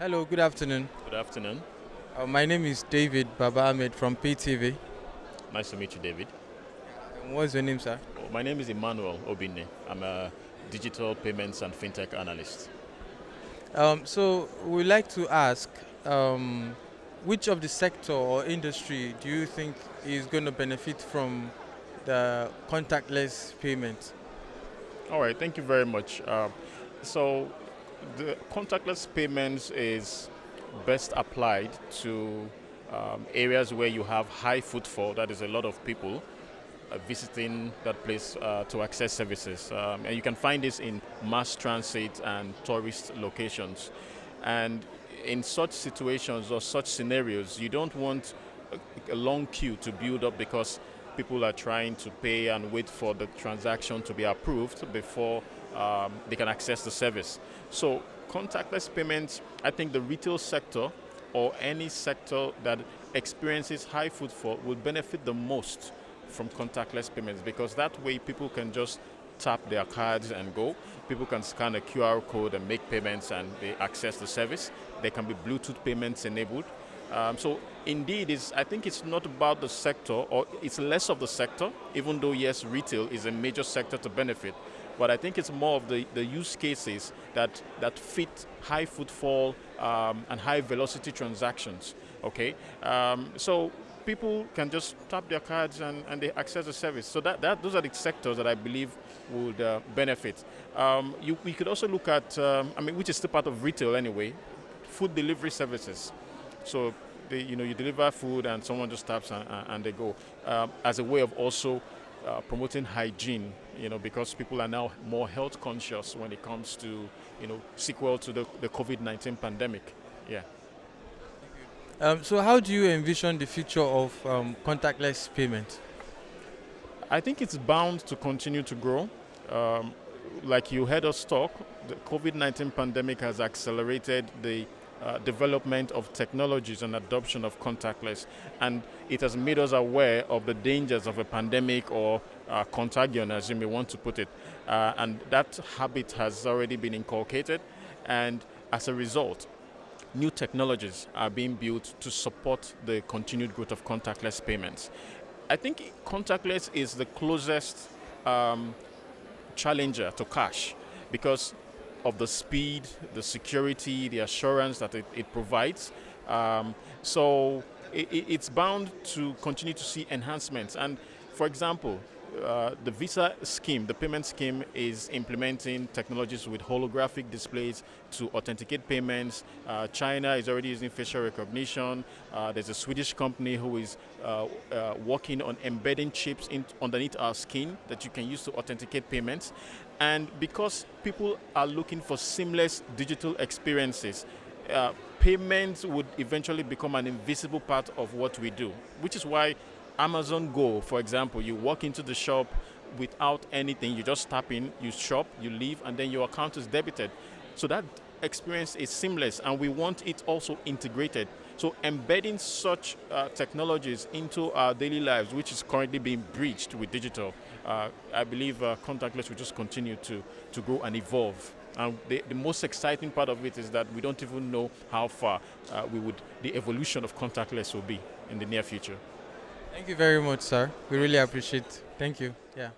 Hello, good afternoon. Good afternoon. My name is David Baba Ahmed from PayTV. Nice to meet you, David. And what's your name, sir? My name is Emmanuel Obinne. I'm a digital payments and fintech analyst. So we'd like to ask, um, which of the sector or industry do you think is going to benefit from the contactless payment? All right, thank you very much. So, the contactless payments is best applied to areas where you have high footfall, that is, a lot of people visiting that place to access services. And you can find this in mass transit and tourist locations. And in such situations or such scenarios, you don't want a long queue to build up because people are trying to pay and wait for the transaction to be approved before they can access the service. So contactless payments, I think the retail sector or any sector that experiences high footfall will benefit the most from contactless payments, because that way people can just tap their cards and go. People can scan a QR code and make payments and they access the service. There can be Bluetooth payments enabled. So indeed, I think it's not about the sector, or it's less of the sector, even though yes, retail is a major sector to benefit. But I think it's more of the use cases that fit high footfall and high velocity transactions. Okay, so people can just tap their cards and they access the service. So those are the sectors that I believe would benefit. We could also look at, which is still part of retail anyway, food delivery services. So you deliver food and someone just taps and they go, as a way of also promoting hygiene. Because people are now more health conscious when it comes to sequel to the COVID-19 pandemic. Yeah. So how do you envision the future of contactless payment? I think it's bound to continue to grow. Like you heard us talk, the COVID-19 pandemic has accelerated the development of technologies and adoption of contactless, and it has made us aware of the dangers of a pandemic or contagion, as you may want to put it. And that habit has already been inculcated, and as a result, new technologies are being built to support the continued growth of contactless payments. I think contactless is the closest challenger to cash because of the speed, the security, the assurance that it provides. So it's bound to continue to see enhancements. And for example, the Visa scheme, the payment scheme, is implementing technologies with holographic displays to authenticate payments. China is already using facial recognition. There's a Swedish company who is working on embedding chips underneath our skin that you can use to authenticate payments. And because people are looking for seamless digital experiences, payments would eventually become an invisible part of what we do, which is why Amazon Go, for example, you walk into the shop without anything, you just tap in, you shop, you leave, and then your account is debited. So that experience is seamless, and we want it also integrated. So embedding such technologies into our daily lives, which is currently being breached with digital, I believe contactless will just continue to grow and evolve. And the most exciting part of it is that we don't even know how far the evolution of contactless will be in the near future. Thank you very much, sir. We really appreciate it. Thank you. Yeah.